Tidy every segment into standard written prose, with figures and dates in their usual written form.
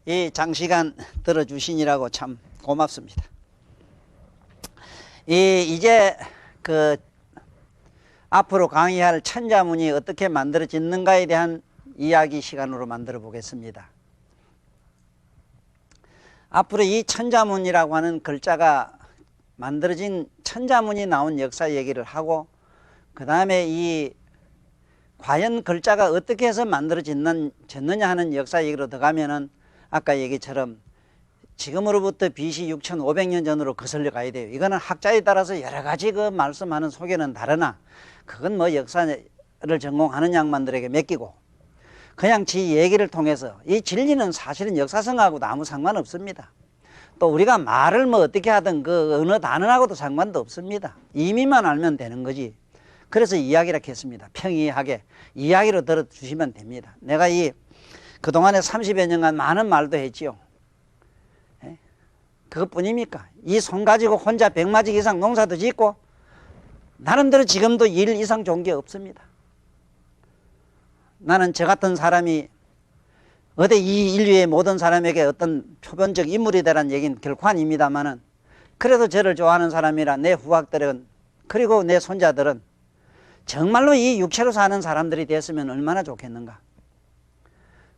이 장시간 들어주시니라고 참 고맙습니다. 이제 앞으로 강의할 천자문이 어떻게 만들어졌는가에 대한 이야기 시간으로 만들어 보겠습니다. 앞으로 이 천자문이라고 하는 글자가 만들어진 천자문이 나온 역사 얘기를 하고, 그 다음에 이 과연 글자가 어떻게 해서 만들어졌느냐 하는 역사 얘기로 들어가면은 아까 얘기처럼 지금으로부터 BC 6500년 전으로 거슬려 가야 돼요. 이거는 학자에 따라서 여러 가지 말씀하는 소개는 다르나, 그건 뭐 역사를 전공하는 양반들에게 맡기고, 그냥 지 얘기를 통해서 이 진리는 사실은 역사성하고도 아무 상관없습니다. 또 우리가 말을 뭐 어떻게 하든 그 어느 단어하고도 상관도 없습니다. 의미만 알면 되는 거지. 그래서 이야기라 했습니다. 평이하게 이야기로 들어주시면 됩니다. 내가 그동안에 30여 년간 많은 말도 했지요. 그것뿐입니까? 이 손 가지고 혼자 100마지 이상 농사도 짓고 나름대로 지금도 일 이상 좋은 게 없습니다. 나는 저 같은 사람이 어디 이 인류의 모든 사람에게 어떤 표본적 인물이 되라는 얘기는 결코 아닙니다만은, 그래도 저를 좋아하는 사람이라 내 후학들은, 그리고 내 손자들은 정말로 이 육체로 사는 사람들이 됐으면 얼마나 좋겠는가.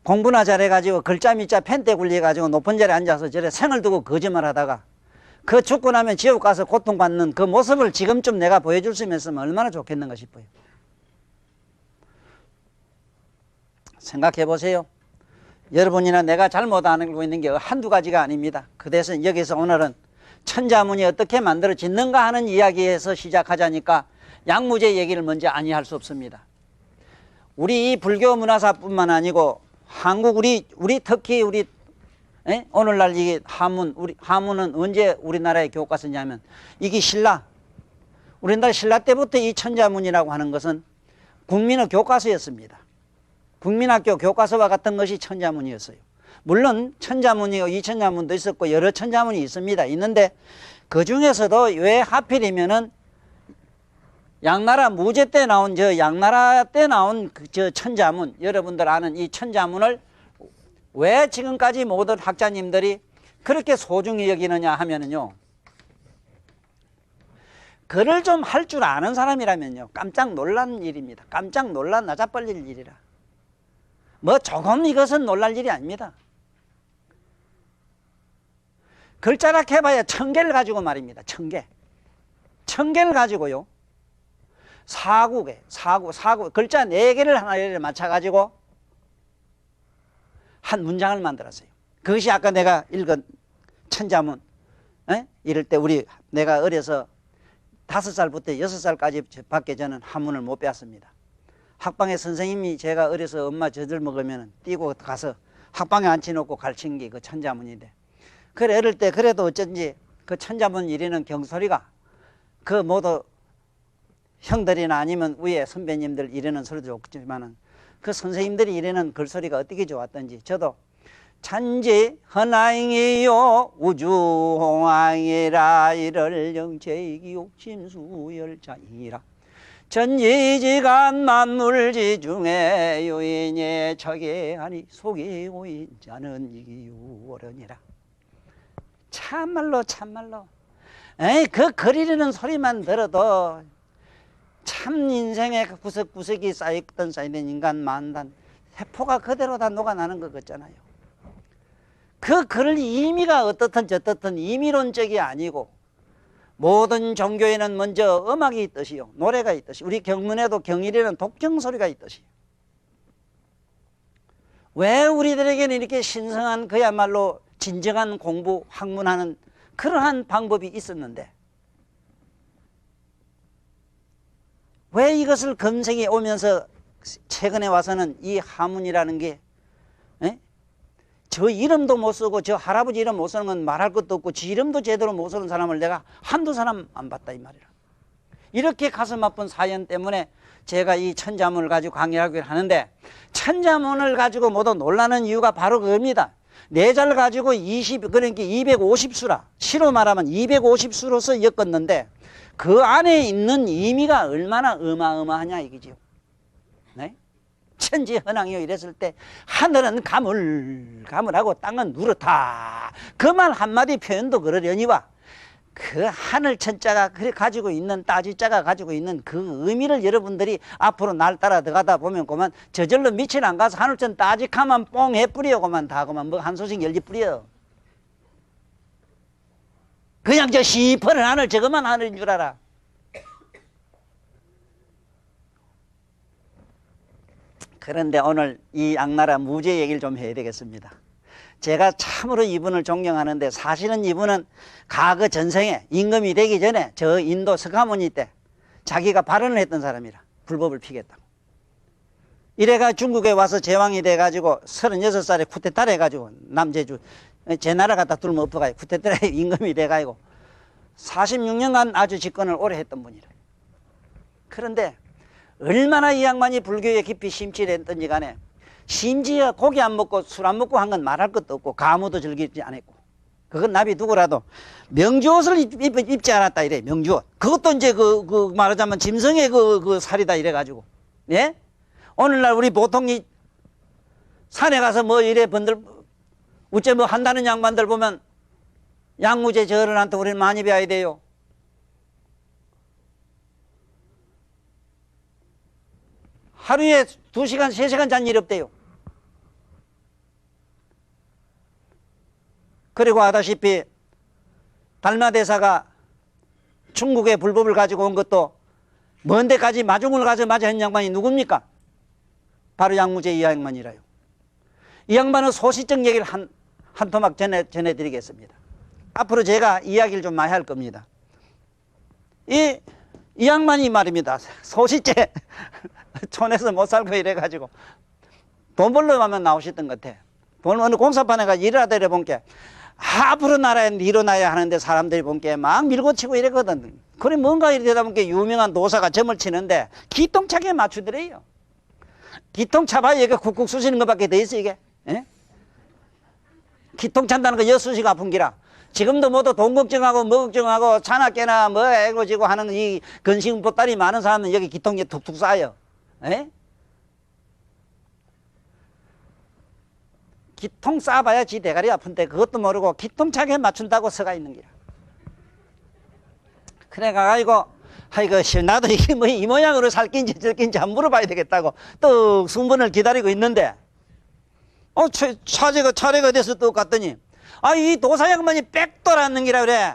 공부나 잘해가지고 글자 밑자 펜대 굴려가지고 높은 자리에 앉아서 저래 생을 두고 거짓말 하다가 그 죽고 나면 지옥 가서 고통받는 그 모습을 지금쯤 내가 보여줄 수 있으면 얼마나 좋겠는가 싶어요. 생각해 보세요. 여러분이나 내가 잘못 알고 있는 게 한두 가지가 아닙니다. 그 대신 여기서 오늘은 천자문이 어떻게 만들어졌는가 하는 이야기에서 시작하자니까 양무제 얘기를 먼저 아니할 수 없습니다. 우리 이 불교 문화사뿐만 아니고 한국 우리 특히 오늘날 이게 하문은 언제 우리나라에 교과서냐면 이게 신라, 우리나라 신라 때부터 이 천자문이라고 하는 것은 국민의 교과서였습니다. 국민학교 교과서와 같은 것이 천자문이었어요. 물론 천자문이고 이천자문도 있었고 여러 천자문이 있는데 그 중에서도 왜 하필이면은 양나라 무제 때 나온 양나라 때 나온 저 천자문, 여러분들 아는 이 천자문을 왜 지금까지 모든 학자님들이 그렇게 소중히 여기느냐 하면은요, 글을 좀 할 줄 아는 사람이라면요 깜짝 놀란 일입니다. 깜짝 놀란 나자벌릴 일이라. 뭐 조금 이것은 놀랄 일이 아닙니다. 글자라 해봐야 1000개를 가지고 말입니다. 1000개. 1000개를 가지고요. 사구 글자 4개를 하나를 맞춰가지고 한 문장을 만들었어요. 그것이 아까 내가 읽은 천자문. 이럴 때 내가 어려서 5살부터 6살까지 밖에 저는 한문을 못 배웠습니다. 학방에 선생님이 제가 어려서 엄마 젖을 먹으면 뛰고 가서 학방에 앉혀놓고 가르친 게 그 천자문인데, 그래 어릴 때 그래도 어쩐지 그 천자문 이르는 경소리가 그 모두 형들이나 아니면 위에 선배님들 이르는 소리도 좋지만은 그 선생님들이 이르는 글소리가 어떻게 좋았던지 저도 찬지 헌왕이요 우주홍왕이라 이를 영체이기 욕심수열자이라 전지지간 만물지 중에 요인의 적에하니 속이고 인자는 이기유어려니라. 참말로 그 거리르는 소리만 들어도 참 인생의 구석구석이 쌓였던 인간 만단 세포가 그대로 다 녹아나는 것 같잖아요. 그 글을 의미가 어떻든 저떻든 의미론적이 아니고, 모든 종교에는 먼저 음악이 있듯이요, 노래가 있듯이, 우리 경문에도 경일에는 독경소리가 있듯이, 왜 우리들에게는 이렇게 신성한 그야말로 진정한 공부, 학문하는 그러한 방법이 있었는데 왜 이것을 검색해 오면서 최근에 와서는 이 하문이라는 게 저 이름도 못 쓰고 저 할아버지 이름 못 쓰는 건 말할 것도 없고 지 이름도 제대로 못 쓰는 사람을 내가 한두 사람 안 봤다 이 말이라. 이렇게 가슴 아픈 사연 때문에 제가 이 천자문을 가지고 강의하기를 하는데, 천자문을 가지고 모두 놀라는 이유가 바로 그겁니다. 네 잘 가지고 그러니까 250수라, 시로 말하면 250수로서 엮었는데 그 안에 있는 의미가 얼마나 어마어마하냐 이거죠. 네? 천지헌왕이요 이랬을 때 하늘은 가물가물하고 땅은 누렇다. 그 말 한마디 표현도 그러려니와 그 하늘 천자가 가지고 있는 따지자가 가지고 있는 그 의미를 여러분들이 앞으로 날 따라 들어가다 보면 그만 저절로 밑이 안 가서 하늘천 따직하면 뽕 해뿌려 그만 다 그만 뭐 한 소식 열지 뿌려. 그냥 저 시퍼런 하늘 저것만 하늘인 줄 알아. 그런데 오늘 이 악나라 무제 얘기를 좀 해야 되겠습니다. 제가 참으로 이분을 존경하는데 사실은 이분은 과거 전생에 임금이 되기 전에 저 인도 석가모니 때 자기가 발언을 했던 사람이라 불법을 피겠다고. 이래가 중국에 와서 제왕이 돼가지고 36살에 쿠데타를 해가지고 남제주 제 나라 갖다 뚫으면 엎어가지고 쿠데타에 임금이 돼가지고 46년간 아주 집권을 오래 했던 분이라. 그런데 얼마나 이 양반이 불교에 깊이 심취했던지 간에 심지어 고기 안 먹고 술 안 먹고 한 건 말할 것도 없고 가무도 즐기지 않았고 그건 나비 두고라도 명주옷을 입지 않았다 이래. 명주옷 그것도 이제 그 말하자면 짐승의 그 살이다 이래가지고 예? 오늘날 우리 보통이 산에 가서 뭐 이래 번들 우째 뭐 한다는 양반들 보면 양무제 절을 한테 우리는 많이 배워야 돼요. 하루에 2시간 3시간 잔 일 없대요. 그리고 아다시피 달마대사가 중국의 불법을 가지고 온 것도 먼 데까지 마중을 가서 맞이한 양반이 누굽니까? 바로 양무제 이 양반이라요. 이 양반은 소시적 얘기를 한 토막 전해드리겠습니다. 앞으로 제가 이야기를 좀 많이 할 겁니다. 이 양반이 말입니다. 소시제 촌에서 못 살고 이래가지고 돈 벌러 가면 나오셨던 것 같아. 돈 어느 공사판에 가서 일을 하다 보니까 앞으로 나라에 일어나야 하는데 사람들이 보니까 막 밀고치고 이랬거든. 그래 뭔가 이러다 보니까 유명한 도사가 점을 치는데 기똥차게 맞추더래요. 기똥차봐야 이게 쿡쿡 쑤시는 것밖에 더 있어 이게. 예? 기똥찬다는 거 여쑤시가 아픈 기라. 지금도 모두 돈 걱정하고 뭐 걱정하고 차나 깨나 뭐 애고지고 하는 이 근심 보따리 많은 사람은 여기 기똥이 툭툭 쌓여. 에? 기통 쌓아봐야 지 대가리 아픈데 그것도 모르고 기통차게 맞춘다고 서가 있는 기라. 그래 가지고 아이고 나도 이게 뭐 이 모양으로 살긴지 저긴지 한번 물어봐야 되겠다고 또 순번을 기다리고 있는데 차례가 돼서 또 갔더니 이 도사 양반이 빽돌았는 기라 그래.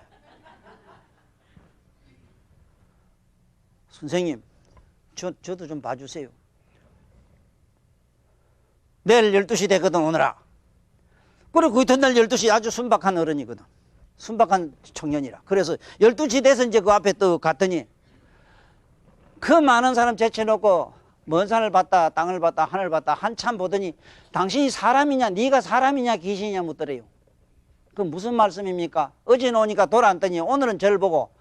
선생님 저도 좀 봐주세요. 내일 12시 되거든 오느라. 그래 그 이튿날 12시 아주 순박한 어른이거든. 순박한 청년이라. 그래서 12시 돼서 이제 그 앞에 또 갔더니 그 많은 사람 제쳐놓고 먼 산을 봤다 땅을 봤다 하늘을 봤다 한참 보더니 당신이 사람이냐 네가 사람이냐 귀신이냐 묻더래요. 그 무슨 말씀입니까? 어제는 오니까 돌아왔더니 오늘은 저를 보고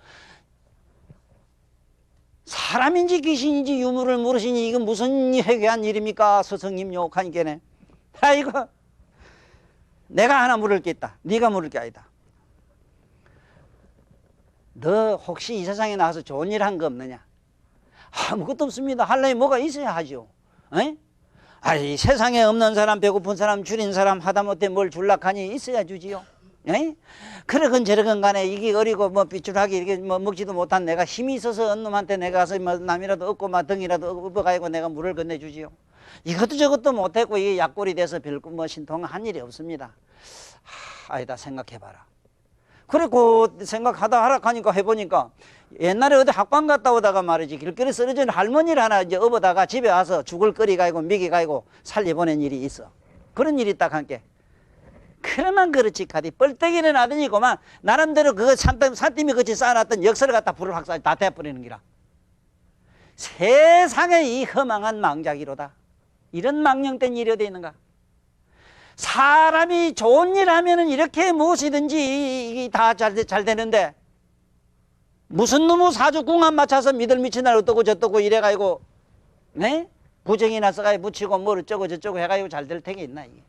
사람인지 귀신인지 유물을 물으시니 이건 무슨 회개한 일입니까? 스승님 욕하니까네. 아이고 내가 하나 물을 게 있다. 네가 물을 게 아니다. 너 혹시 이 세상에 나와서 좋은 일 한 거 없느냐? 아무것도 없습니다. 할라에 뭐가 있어야 하죠. 에? 아이 세상에 없는 사람 배고픈 사람 줄인 사람 하다못해 뭘 줄락하니 있어야 주지요. 에? 그러건 저러건 간에 이게 어리고 뭐 삐뚤하게 이렇게 뭐 먹지도 못한 내가 힘이 있어서 어느 놈한테 내가 가서 뭐 남이라도 얻고 막 등이라도 업어가지고 내가 물을 건네주지요. 이것도 저것도 못했고 이게 약골이 돼서 별거 뭐 신통한 일이 없습니다. 아니다 생각해봐라. 그리고 생각하다 하락하니까 해보니까 옛날에 어디 학방 갔다 오다가 말이지 길거리 쓰러진 할머니를 하나 이제 업어다가 집에 와서 죽을 거리 가지고 미기 가지고 살려보낸 일이 있어. 그런 일이 딱 함께. 그러면 그렇지 가디 뻘떡이는 아더니고만 나름대로 그거 산더미 같이 쌓아놨던 역사를 갖다 불을 확 다 대버리는 기라. 세상에 이 허망한 망자기로다. 이런 망령된 일이 어디 있는가. 사람이 좋은 일 하면은 이렇게 무엇이든지 다 잘 되는데 무슨 놈의 사주 궁합 맞춰서 미들 미친 날 어떠고 저떠고 이래가지고 네? 부정이나 써가지고 묻히고 뭘 어쩌고 저쩌고 해가지고 잘 될 택이 있나 이게.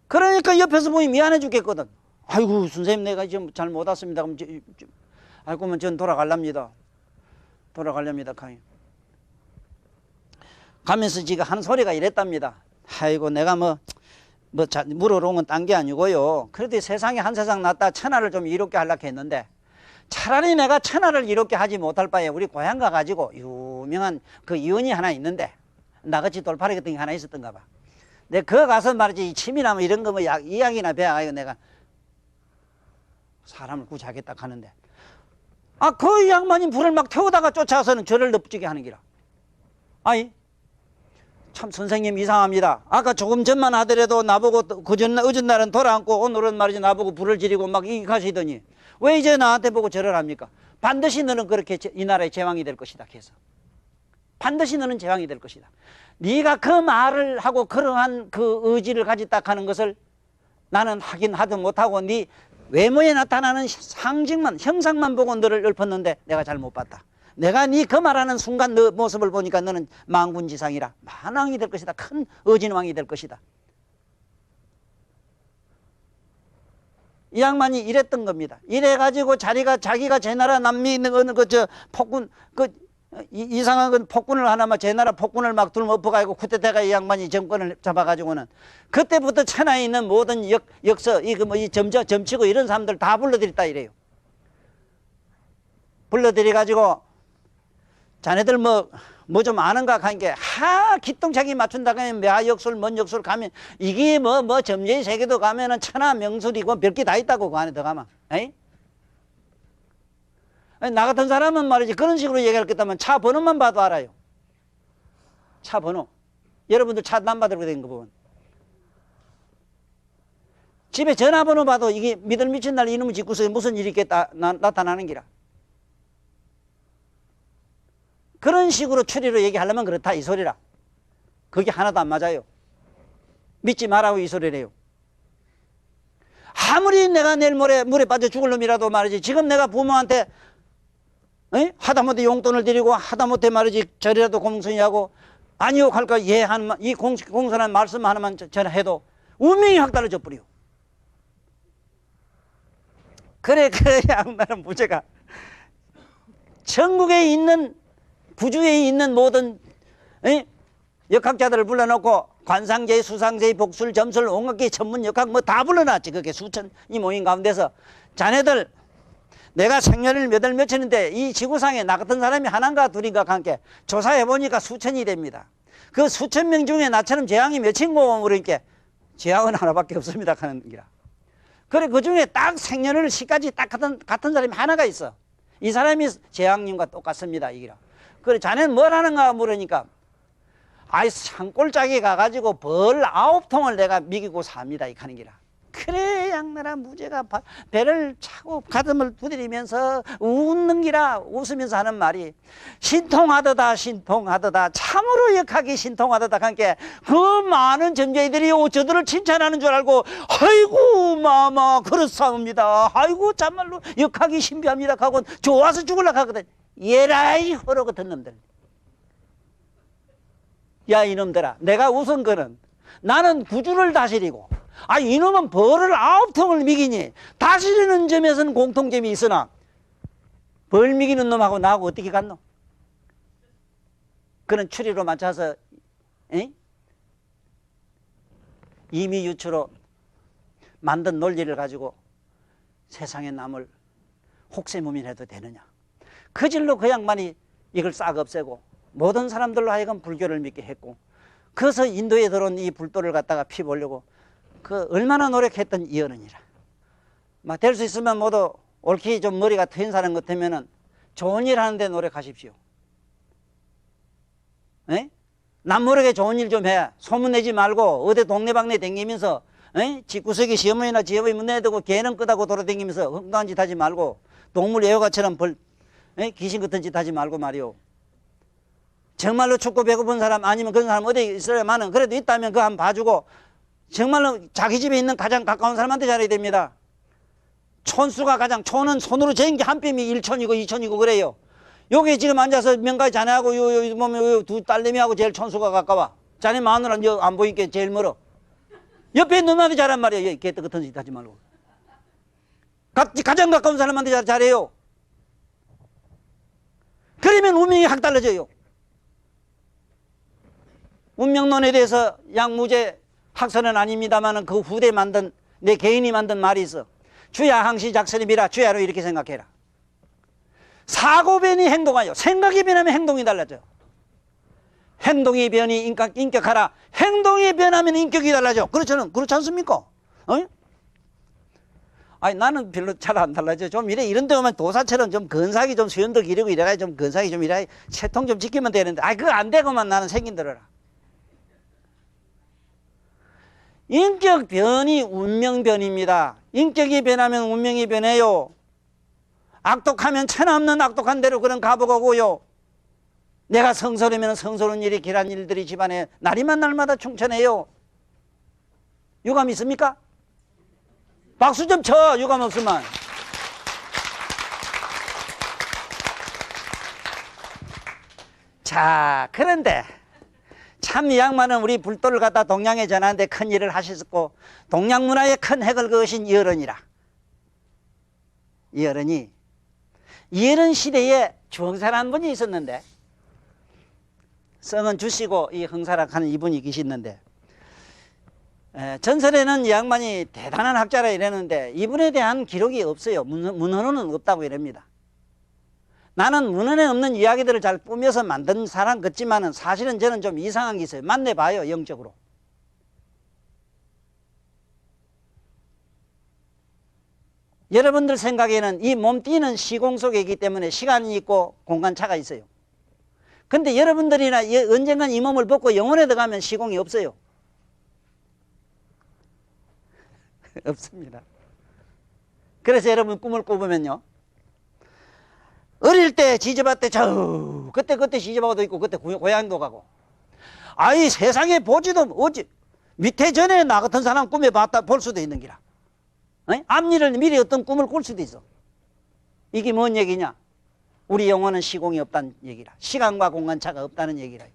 그러니까 옆에서 보니 미안해 죽겠거든. 아이고 선생님 내가 지금 잘 못 왔습니다. 그럼 아이고 전 돌아갈랍니다. 가요. 가면서 지가 하는 소리가 이랬답니다. 아이고 내가 물으러 온 건 딴 게 아니고요. 그래도 세상에 한 세상 났다 천하를 좀 이롭게 하려고 했는데 차라리 내가 천하를 이롭게 하지 못할 바에 우리 고향 가가지고 유명한 그 이원이 하나 있는데 나같이 돌팔이 같은 게 하나 있었던가 봐. 내가 그거 가서 말이지 침이나 뭐 이런 거 뭐 이야기나 배워가지고 내가 사람을 구제하겠다 하는데 그 양반이 불을 막 태우다가 쫓아와서는 저를 넙죽게 하는 기라. 아이 참 선생님 이상합니다. 아까 조금 전만 하더라도 나보고 어전날은 돌아앉고 오늘은 말이지 나보고 불을 지르고 막 이 가시더니 왜 이제 나한테 보고 절을 합니까? 반드시 너는 그렇게 이 나라의 제왕이 될 것이다 해서 반드시 너는 제왕이 될 것이다. 네가 그 말을 하고 그러한 그 의지를 가졌다 하는 것을 나는 하긴 하도 못하고 네 외모에 나타나는 상징만 형상만 보고 너를 읊었는데 내가 잘 못 봤다. 내가 네 그 말하는 순간 너 모습을 보니까 너는 만군지상이라 만왕이 될 것이다. 큰 어진왕이 될 것이다. 이 양반이 이랬던 겁니다. 이래가지고 자기가 제 나라 남미 있는 어느 폭군 이상한 건 폭군을 하나만 제 나라 폭군을 막 둘러엎어가지고 쿠데타가 이 양반이 정권을 잡아가지고는 그때부터 천하에 있는 모든 역서 이 점치고 이런 사람들 다 불러들였다 이래요. 불러들여가지고 자네들 뭐 좀 아는가 하니까 기똥차게 맞춘다고 하면 묘역술 뭔 역술 가면 이게 점쟁이 세계도 가면은 천하 명술이고 별게 다 있다고 그 안에 들어가면. 에이? 나 같은 사람은 말이지 그런 식으로 얘기할 것다면 차 번호만 봐도 알아요. 차 번호. 여러분들 차 남받으러 된 거 보면 집에 전화번호 봐도 이게 믿을 미친 날 이놈의 집구석에 무슨 일이 있겠다 나타나는 기라. 그런 식으로 추리로 얘기하려면 그렇다 이 소리라. 그게 하나도 안 맞아요. 믿지 말라고 이 소리래요. 아무리 내가 내일 모레 물에 빠져 죽을 놈이라도 말이지 지금 내가 부모한테 하다못해 용돈을 드리고 하다못해 말이지 절이라도 공손히 하고 아니요 할까 예 하는 이 공손한 말씀 하나만 전해도 운명이 확 달라져 버려. 그래 그 양나라 무죄가 전국에 있는 부주에 있는 모든 역학자들을 불러놓고 관상제, 수상제, 복술, 점술, 온갖 게 전문 역학 뭐 다 불러놨지. 그게 수천 이 모임 가운데서 자네들 내가 생년을 몇 월 며칠인데 이 지구상에 나 같은 사람이 하나인가 둘인가 함께 조사해보니까 수천이 됩니다. 그 수천 명 중에 나처럼 재앙이 몇인고 그러니까 재앙은 하나밖에 없습니다 하는 기라. 그래 그 중에 딱 생년을 시까지 딱 같은 사람이 하나가 있어. 이 사람이 재앙님과 똑같습니다 이기라. 그래 자네는 뭘 하는가 물으니까 산골짜기 가가지고 벌 9통을 내가 미기고 삽니다 이 하는 기라. 그래 양나라 무죄가 배를 차고 가슴을 두드리면서 웃는 기라. 웃으면서 하는 말이 신통하더다 신통하더다 참으로 역하게 신통하더다 하니까 그 많은 점쟁이들이 저들을 칭찬하는 줄 알고 아이고 마마 그렇사옵니다. 아이고 참말로 역하게 신비합니다 하고 좋아서 죽으려고 하거든. 예라이 허러 같은 놈들. 야 이놈들아 내가 웃은 거는 나는 구주를 다스리고 이놈은 벌을 9통을 미기니 다스리는 점에서는 공통점이 있으나 벌 미기는 놈하고 나하고 어떻게 갔노? 그런 추리로 맞춰서 임의유추로 만든 논리를 가지고 세상의 남을 혹세무민해도 되느냐. 그 질로 그 양반이 이걸 싹 없애고 모든 사람들로 하여금 불교를 믿게 했고 그래서 인도에 들어온 이 불도를 갖다가 피보려고 그 얼마나 노력했던 이언이라. 막 될 수 있으면 모두 옳게 좀 머리가 트인 사람 같으면은 좋은 일 하는데 노력하십시오. 남 모르게 좋은 일 좀 해. 소문내지 말고 어디 동네방네 댕기면서 집구석에 시어머니나 지어버리 문 내두고 개는 끄다고 돌아다니면서 엉뚱한 짓 하지 말고 동물 애호가처럼 귀신 같은 짓 하지 말고 말이오. 정말로 춥고 배고픈 사람 아니면 그런 사람 어디 있어야만은 그래도 있다면 그거 한번 봐주고 정말로 자기 집에 있는 가장 가까운 사람한테 잘해야 됩니다. 촌수가 촌은 손으로 재는 게 한 뼘이 1촌이고 2촌이고 그래요. 여기 지금 앉아서 명가에 자네하고 요 두 딸내미하고 제일 촌수가 가까워. 자네 마누라 안 보이니까 제일 멀어. 옆에 있는 놈한테 잘한 말이야. 개떡 같은 짓 하지 말고. 가장 가까운 사람한테 잘해요. 그러면 운명이 확 달라져요. 운명론에 대해서 양무제 학설은 아닙니다만 그 후대 만든 내 개인이 만든 말이 있어. 주야 항시 작설이미라. 주야로 이렇게 생각해라. 사고 변이 행동하여. 생각이 변하면 행동이 달라져. 행동이 변이 인격하라. 행동이 변하면 인격이 달라져. 그렇지 않습니까? 어? 아니 나는 별로 잘 안 달라져. 좀 이런 데 오면 도사처럼 좀 근사하게 좀 수염도 기르고 이래가 좀 근사하게 좀 이래 채통 좀 지키면 되는데 그거 안 되고만 나는 생긴들어라. 인격 변이 운명 변입니다. 인격이 변하면 운명이 변해요. 악독하면 천없는 악독한 대로 그런 가보고요. 내가 성스러우면 성스러운 일이 길한 일들이 집안에 날이만 날마다 충천해요. 유감 있습니까? 박수 좀 쳐. 유감 없으면. 자, 그런데 참 이 양반은 우리 불도를 갖다 동양에 전하는데 큰 일을 하셨고 동양 문화에 큰 획을 그으신 이어른이라. 이어른 시대에 주흥사라는 분이 있었는데 성은 주시고 이 흥사락 하는 이분이 계시는데 전설에는 이 양반이 대단한 학자라 이랬는데 이분에 대한 기록이 없어요. 문헌에는 없다고 이럽니다. 나는 문헌에 없는 이야기들을 잘 꾸며서 만든 사람 같지만은 사실은 저는 좀 이상한 게 있어요. 만나봐요, 영적으로. 여러분들 생각에는 이 몸띠는 시공 속에 있기 때문에 시간이 있고 공간차가 있어요. 근데 여러분들이나 언젠간 이 몸을 벗고 영혼에 들어가면 시공이 없어요. 없습니다. 그래서 여러분 꿈을 꿔보면요. 어릴 때 지저밭 때 그때 지저밭도 있고 그때 고향도 가고 아이 세상에 보지도 어찌 밑에 전에 나 같은 사람 꿈에 볼 수도 있는 기라. 앞일을 미리 어떤 꿈을 꿀 수도 있어. 이게 뭔 얘기냐? 우리 영혼은 시공이 없다는 얘기라. 시간과 공간차가 없다는 얘기라.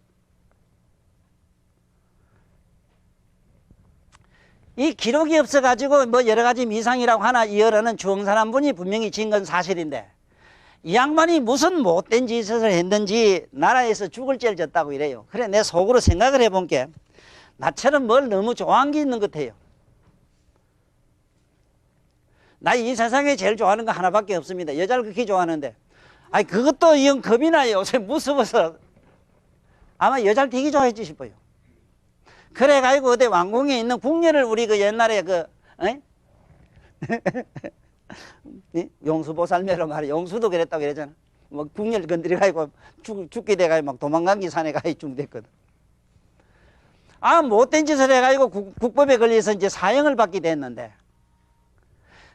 이 기록이 없어가지고 뭐 여러 가지 미상이라고 하나 이어라는 주흥사란 분이 분명히 지은 건 사실인데 이 양반이 무슨 못된 짓을 했는지 나라에서 죽을 죄를 졌다고 이래요. 그래 내 속으로 생각을 해본 게 나처럼 뭘 너무 좋아한 게 있는 것 같아요. 나 이 세상에 제일 좋아하는 거 하나밖에 없습니다. 여자를 그렇게 좋아하는데 아니 그것도 영 겁이 나요. 요새 무서워서 아마 여자를 되게 좋아했지 싶어요. 그래가지고 어디 왕궁에 있는 궁녀를 우리 그 옛날에 용수보살매로 말해. 용수도 그랬다고 그랬잖아. 뭐 궁녀를 건드려가지고 죽게 돼가지고 막 도망간 게 산에 가서 죽됐거든. 못된 짓을 해가지고 국법에 걸려서 이제 사형을 받게 됐는데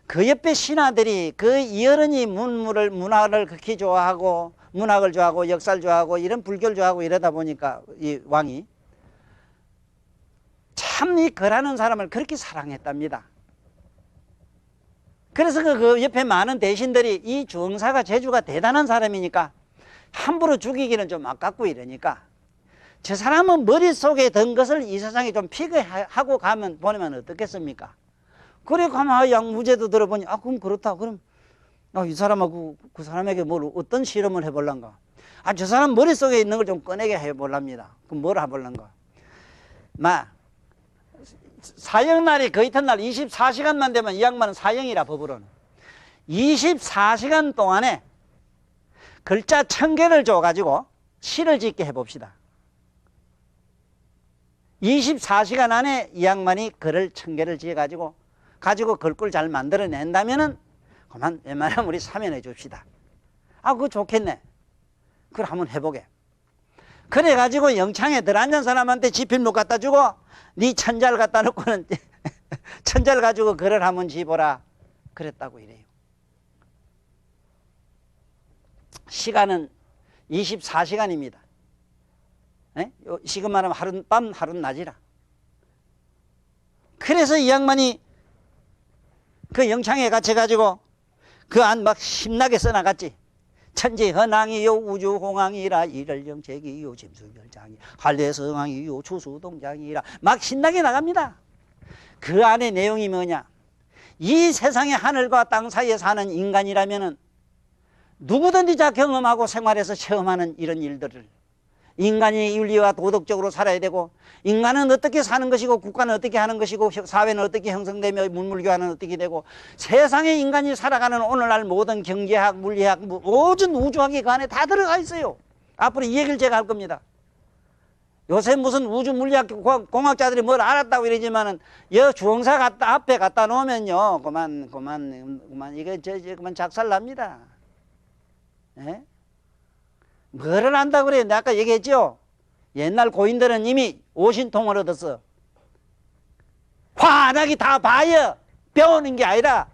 그 옆에 신하들이 그 이어른이 문화를 그렇게 좋아하고 문학을 좋아하고 역사를 좋아하고 이런 불교를 좋아하고 이러다 보니까 이 왕이 참 이 거라는 사람을 그렇게 사랑했답니다. 그래서 그 옆에 많은 대신들이 이 주흥사가 재주가 대단한 사람이니까 함부로 죽이기는 좀 아깝고 이러니까 저 사람은 머릿속에 든 것을 이 세상에 좀 피그하고 가면 보내면 어떻겠습니까? 그래 가면 양무제도 들어보니 그럼 그렇다. 그럼 이 사람하고 그 사람에게 어떤 실험을 해볼란가? 저 사람 머릿속에 있는 걸 좀 꺼내게 해볼랍니다. 그럼 뭘 해볼란가? 사형날이 그 이튿날 24시간만 되면 이 양반은 사형이라 법으로는 24시간 동안에 글자 1000개를 줘가지고 시를 짓게 해봅시다. 24시간 안에 이 양반이 글을 1000개를 지어가지고 글꼴 잘 만들어낸다면은 그만 웬만하면 우리 사면해 줍시다. 그거 좋겠네. 그걸 한번 해보게. 그래가지고 영창에 들어앉은 사람한테 지필목 갖다 주고 네 천자를 갖다 놓고는 천자를 가지고 글을 한번 지보라 그랬다고 이래요. 시간은 24시간입니다. 지금 말하면 하루는 밤 하루는 낮이라. 그래서 이 양반이 그 영창에 갇혀가지고 그 안 막 신나게 써나갔지. 천지헌왕이요 우주홍왕이라 일월정책이요 짐수결장이 한례성왕이요 추수동장이라 막 신나게 나갑니다. 그 안에 내용이 뭐냐? 이 세상의 하늘과 땅 사이에 사는 인간이라면은 누구든지 다 경험하고 생활해서 체험하는 이런 일들을 인간이 윤리와 도덕적으로 살아야 되고, 인간은 어떻게 사는 것이고, 국가는 어떻게 하는 것이고, 사회는 어떻게 형성되며 문물교화는 어떻게 되고, 세상에 인간이 살아가는 오늘날 모든 경제학, 물리학, 모든 우주학이 그 안에 다 들어가 있어요. 앞으로 이 얘기를 제가 할 겁니다. 요새 무슨 우주 물리학 공학자들이 뭘 알았다고 이러지만은, 여 주홍사 앞에 갖다 놓으면요, 그만 이거 그만 작살납니다. 예? 뭐를 안다고 그래요? 내가 아까 얘기했죠? 옛날 고인들은 이미 오신통을 얻었어. 환하게 다 봐요. 배우는 게 아니라.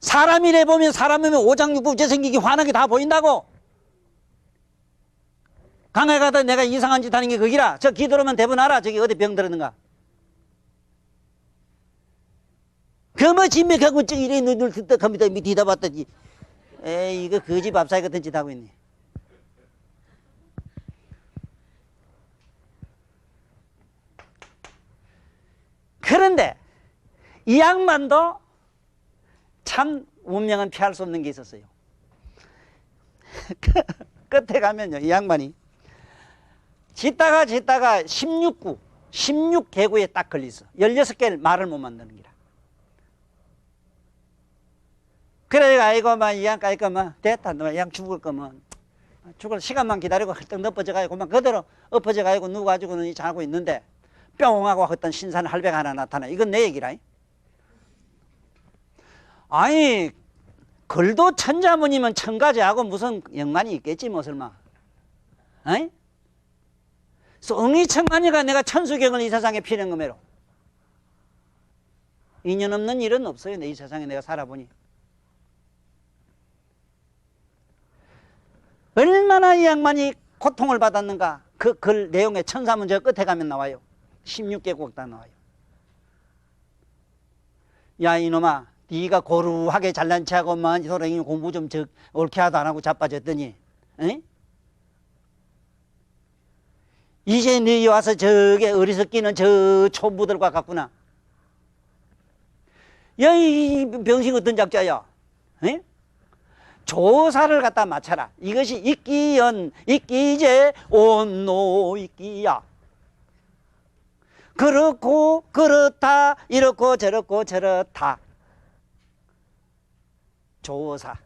사람이래 보면 사람이면 오장육부째 생기기 환하게 다 보인다고. 강에 가다 내가 이상한 짓 하는 게 거기라. 저 기도로만 대본 알아. 저기 어디 병 들었는가. 그뭐 진맥 하고증 이래 눈을 듣다 컴퓨터 뒤다 봤더니 에이 이거 거지 밥사이 같은 짓 하고 있네. 그런데 이 양반도 참 운명은 피할 수 없는 게 있었어요. 끝에 가면요, 이 양반이 짓다가 16개구에 딱 걸렸어. 16개를 말을 못 만드는 기라. 그래, 아이고, 이 양까지 거면 됐다. 이 양 죽을 거면 죽을 시간만 기다리고 헐떡 엎어져 가지고 그만 그대로 엎어져 가지고 누워가지고는 자고 있는데 뿅 하고 어떤 신선 할배가 하나 나타나. 이건 내 얘기라. 아니, 글도 천자문이면 천가지하고 무슨 연관이 있겠지, 뭐, 설마. 어이? 응이천간이가 내가 천수경을 이 세상에 피는 거매로. 인연 없는 일은 없어요, 이 세상에 내가 살아보니. 얼마나 이 양반이 고통을 받았는가. 그 글 내용의 천사문 저 끝에 가면 나와요. 16개국 다 나와요. 야, 이놈아. 네가 고루하게 잘난 체하고만 소랭이 공부 좀 옳게 하도 안 하고 자빠졌더니, 에? 이제 네 와서 저게 어리석기는 저 촌부들과 같구나. 야, 이 병신 어떤 작자야? 에? 조사를 갖다 맞춰라. 이것이 있기연, 있기제, 온노 있기야. 그렇고, 그렇다, 이렇고, 저렇고, 저렇다. 조사.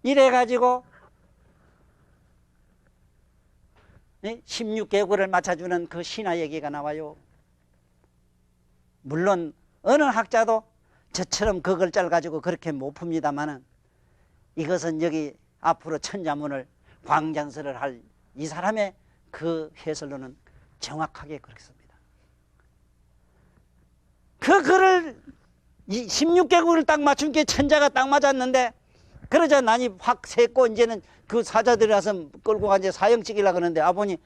이래가지고 16개구를 맞춰주는 그 신화 얘기가 나와요. 물론 어느 학자도 저처럼 그 글자를 가지고 그렇게 못 풉니다마는 이것은 여기 앞으로 천자문을 광장설을 할 이 사람의 그 해설로는 정확하게 그렇습니다. 그 글을 16개국을 딱 맞춘 게 천자가 딱 맞았는데, 그러자 난이 확 샜고 이제는 그 사자들이 와서 끌고 가 이제 사형 찍으려고 하는데 아보니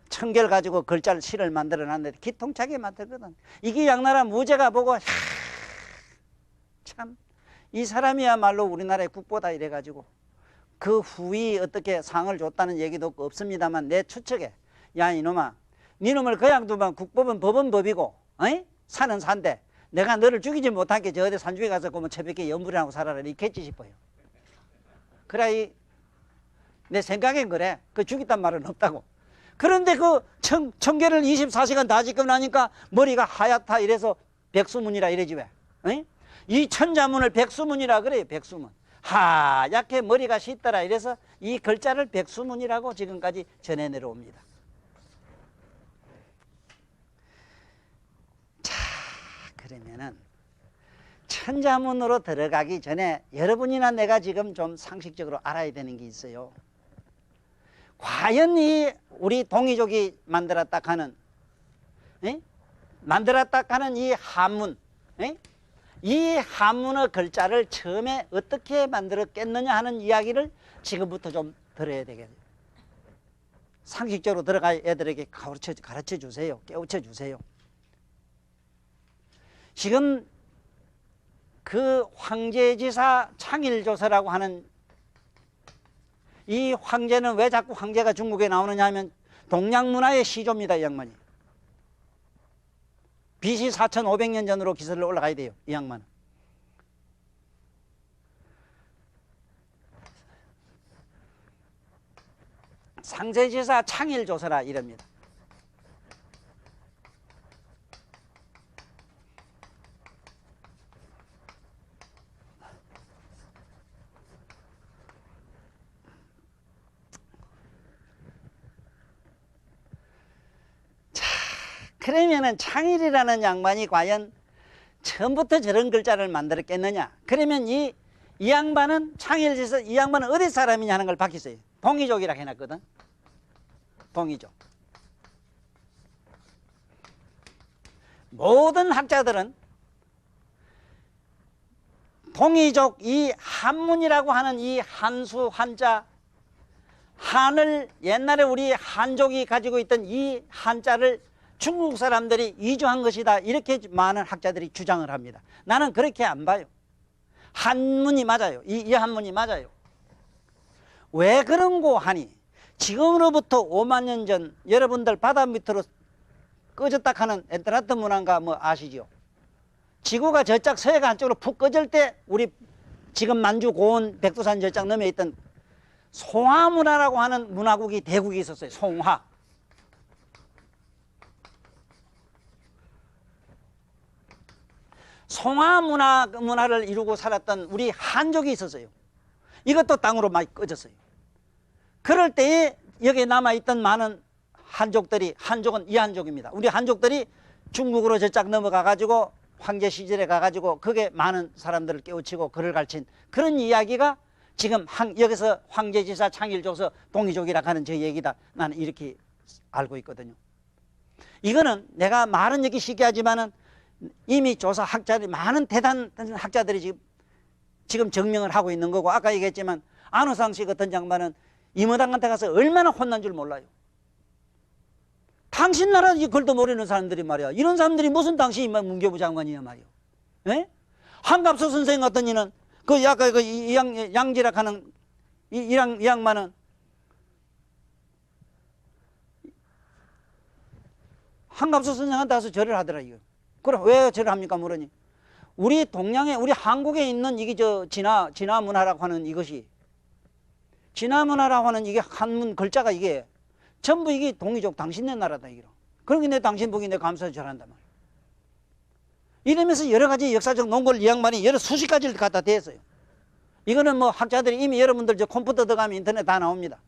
청결 가지고 글자를 시를 만들어 놨는데 기통차게 만들거든. 이게 양나라 무제가 보고 참 이 사람이야말로 우리나라의 국보다 이래가지고 그 후이 어떻게 상을 줬다는 얘기도 없습니다만 내 추측에, 야 이놈아, 니놈을 그냥 두면 국법은 법은 법이고 어이? 산은 산데 내가 너를 죽이지 못한 게 저 어디 산중에 가서 그러면 새벽에 연불이라고 살아라 이겠지 싶어요. 그래, 내 생각엔 그래. 그 죽였단 말은 없다고. 그런데 그 청계를 24시간 다 짓고 나니까 머리가 하얗다 이래서 백수문이라 이래지 왜? 어이? 이 천자문을 백수문이라 그래요. 백수문. 하얗게 머리가 씻더라 이래서 이 글자를 백수문이라고 지금까지 전해 내려옵니다. 자, 그러면은 천자문으로 들어가기 전에 여러분이나 내가 지금 좀 상식적으로 알아야 되는 게 있어요. 과연 이 우리 동이족이 만들었다 하는 이 한문, 이 한문의 글자를 처음에 어떻게 만들었겠느냐 하는 이야기를 지금부터 좀 들어야 되겠네요. 상식적으로 들어가 애들에게 가르쳐 주세요. 깨우쳐 주세요. 지금 그 황제지사 창일조서라고 하는 이 황제는 왜 자꾸 황제가 중국에 나오느냐 하면 동양문화의 시조입니다. 이 양반이. BC 4500년 전으로 기술로 올라가야 돼요. 이 양반은. 상세지사 창일조서라 이럽니다. 자, 그러면은 창일이라는 양반이 과연 처음부터 저런 글자를 만들었겠느냐? 그러면 이 양반은 창일지서 이 양반은 어디 사람이냐 하는 걸 밝혔어요. 동이족이라고 해놨거든. 동이족. 모든 학자들은 동이족 이 한문이라고 하는 이 한수 한자, 한을 옛날에 우리 한족이 가지고 있던 이 한자를 중국 사람들이 이주한 것이다, 이렇게 많은 학자들이 주장을 합니다. 나는 그렇게 안 봐요. 한문이 맞아요. 이 한문이 맞아요. 왜 그런고 하니 지금으로부터 5만 년 전 여러분들 바다 밑으로 꺼졌다 하는 엔트라트 문화인가 뭐 아시죠? 지구가 저쪽 서해가 한쪽으로 푹 꺼질 때 우리 지금 만주 고원 백두산 저쪽 넘에 있던 송화 문화라고 하는 문화국이 대국이 있었어요. 송화. 송화 문화를 이루고 살았던 우리 한족이 있었어요. 이것도 땅으로 많이 꺼졌어요. 그럴 때에 여기에 남아있던 많은 한족들이, 한족은 이 한족입니다. 우리 한족들이 중국으로 저짝 넘어가 가지고 황제 시절에 가 가지고 그게 많은 사람들을 깨우치고 글을 가르친 그런 이야기가 지금 여기서 황제지사 창일조서 동이족이라고 하는 저 얘기다. 나는 이렇게 알고 있거든요. 이거는 내가 말은 여기 쉽게 하지만은 이미 조사 학자들이 많은 대단한 학자들이 지금 증명을 하고 있는 거고, 아까 얘기했지만 안우상 씨 같은 양반은 임의당한테 가서 얼마나 혼난 줄 몰라요. 당신 나라 이 글도 모르는 사람들이 말이야. 이런 사람들이 무슨 당시 문교부 장관이냐 말이야. 예? 한갑수 선생 같은 이는 그 아까 그 양지락 하는 이 양반은 한갑수 선생한테 가서 절을 하더라 이거. 그럼 왜 절을 합니까 물으니 우리 동양에 우리 한국에 있는 이게 저 진화 문화라고 하는 이것이 진화 문화라고 하는 이게 한문 글자가 이게 전부 이게 동이족 당신네 나라다 이거. 그러니 내 당신 보기 내 감사히 절한단 말이야. 이러면서 여러 가지 역사적 논거를 이 양반이 여러 수십 가지를 갖다 대했어요. 이거는 뭐 학자들이 이미 여러분들 저 컴퓨터 들어가면 인터넷 다 나옵니다.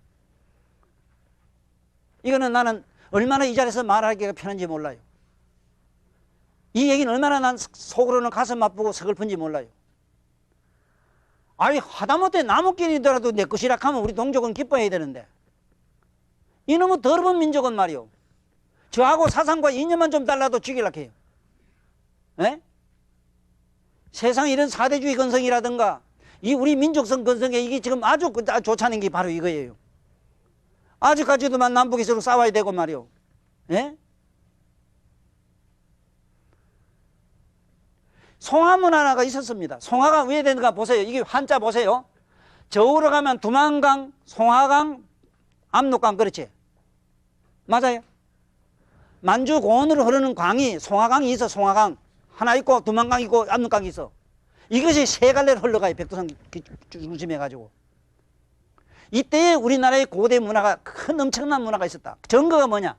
이거는 나는 얼마나 이 자리에서 말하기가 편한지 몰라요. 이 얘기는 얼마나 난 속으로는 가슴 아프고 서글픈지 몰라요. 아니 하다못해 나무끼리더라도 내 것이라 하면 우리 동족은 기뻐해야 되는데 이놈의 더러운 민족은 말이요, 저하고 사상과 이념만 좀 달라도 죽이려고 해요. 에? 세상 이런 사대주의 건성이라든가 이 우리 민족성 건성에 이게 지금 아주 좋지 않은 게 바로 이거예요. 아직까지도만 남북이 서로 싸워야 되고 말이요. 에? 송화 문화가 있었습니다. 송화가 왜 되는가 보세요. 이게 한자 보세요. 저우로 가면 두만강, 송화강, 압록강, 그렇지? 맞아요. 만주 고원으로 흐르는 강이 송화강이 있어. 송화강 하나 있고 두만강 있고 압록강이 있어. 이것이 세 갈래로 흘러가요. 백두산 중심해 가지고. 이때에 우리나라의 고대 문화가 큰 엄청난 문화가 있었다. 증거가 뭐냐?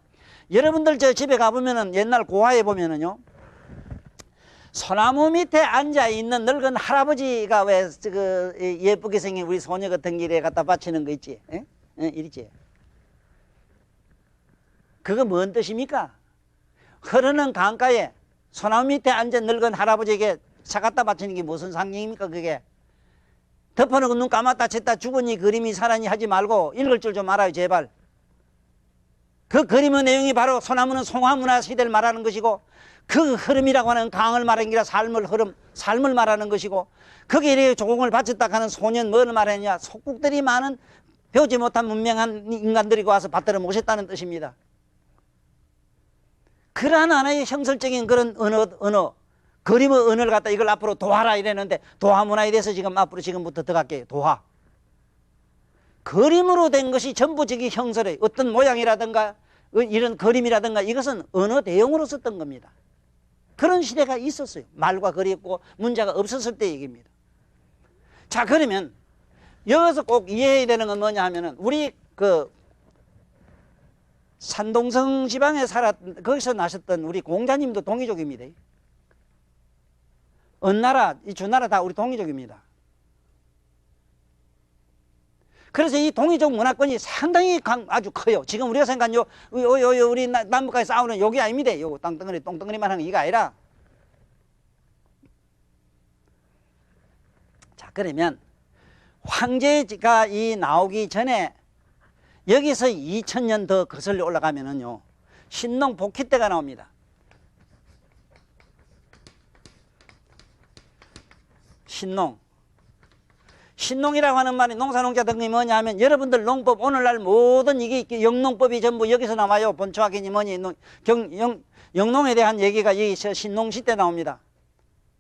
여러분들 저 집에 가보면은 옛날 고화에 보면은요, 소나무 밑에 앉아 있는 늙은 할아버지가 왜 그 예쁘게 생긴 우리 소녀 같은 길에 갖다 바치는 거 있지? 에? 이리지. 그거 뭔 뜻입니까? 흐르는 강가에 소나무 밑에 앉은 늙은 할아버지에게 차 갖다 바치는 게 무슨 상징입니까? 그게 덮어놓고 눈 감았다 챘다 죽으니 그림이 살아니 하지 말고 읽을 줄 좀 알아요 제발. 그 그림의 내용이 바로 소나무는 송화문화 시대를 말하는 것이고 그 흐름이라고 하는 강을 말하는 게 아니라 삶을 흐름, 삶을 말하는 것이고 거기에 이렇게 조공을 바쳤다 하는 소년 뭘 말하느냐, 속국들이 많은 배우지 못한 문명한 인간들이 와서 받들어 모셨다는 뜻입니다. 그러한 하나의 형설적인 그런 언어 그림의 언어를 갖다 이걸 앞으로 도화라 이랬는데 도화 문화에 대해서 지금 앞으로 지금부터 들어갈게요. 도화. 그림으로 된 것이 전부 저기 형설의 어떤 모양이라든가 이런 그림이라든가 이것은 언어 대용으로 썼던 겁니다. 그런 시대가 있었어요. 말과 글이 있고 문자가 없었을 때 얘기입니다. 자, 그러면 여기서 꼭 이해해야 되는 건 뭐냐 하면은 우리 그 산동성 지방에 거기서 나셨던 우리 공자님도 동이족입니다. 어느 나라, 이 주나라 다 우리 동이족입니다. 그래서 이 동이족 문화권이 상당히 아주 커요. 지금 우리가 생각한 우리 남북한에 싸우는 요게 아닙니다. 요 똥덩어리만 하는 거 이거 아니라. 자, 그러면 황제가 이 나오기 전에 여기서 2000년 더 거슬러 올라가면은요, 신농 복희 때가 나옵니다. 신농이라고 하는 말이 농사농자 등이 뭐냐 하면 여러분들 농법 오늘날 모든 이게 영농법이 전부 여기서 나와요. 본초학이니 뭐니 영농에 대한 얘기가 여기서 신농시 때 나옵니다.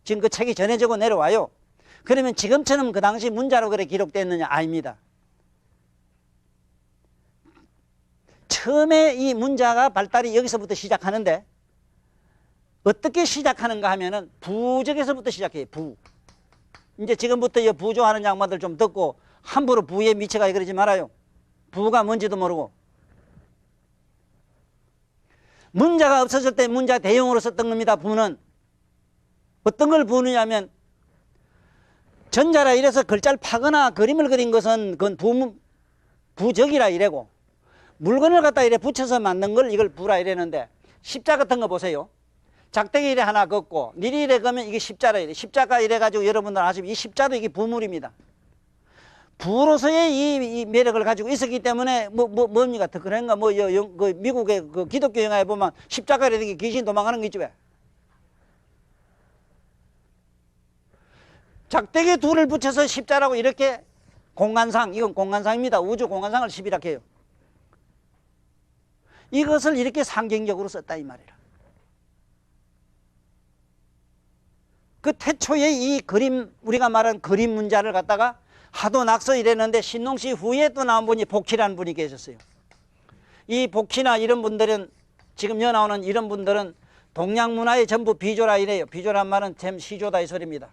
지금 그 책이 전해지고 내려와요. 그러면 지금처럼 그 당시 문자로 그래 기록되었느냐? 아닙니다. 처음에 이 문자가 발달이 여기서부터 시작하는데 어떻게 시작하는가 하면은 부적에서부터 시작해요. 이제 지금부터 이 부조하는 양반들 좀 듣고 함부로 부에 미쳐가 그러지 말아요. 부가 뭔지도 모르고. 문자가 없었을 때 문자 대용으로 썼던 겁니다. 부는 어떤 걸 부느냐면 전자라 이래서 글자를 파거나 그림을 그린 것은 그건 부적이라 이래고, 물건을 갖다 이래 붙여서 만든 걸 이걸 부라 이래는데, 십자 같은 거 보세요. 작대기 이래 하나 걷고 니리 이래 그러면 이게 십자라 이래. 십자가 이래 가지고 여러분들 아시면 이 십자도 이게 부물입니다. 부로서의 이 매력을 가지고 있었기 때문에 뭡니까? 더 그런가 그 미국의 그 기독교 영화에 보면 십자가 이래 귀신 도망가는 거 있지 왜? 작대기 둘을 붙여서 십자라고 이렇게 공간상, 이건 공간상입니다. 우주 공간상을 십이라고 해요. 이것을 이렇게 상징적으로 썼다 이 말이라. 그 태초에 이 그림, 우리가 말한 그림 문자를 갖다가 하도 낙서 이랬는데 신농시 후에 또 나온 분이 복희라는 분이 계셨어요. 이 복희나 이런 분들은, 지금 여 나오는 이런 분들은 동양 문화의 전부 비조라 이래요. 비조란 말은 잼 시조다 이 소리입니다.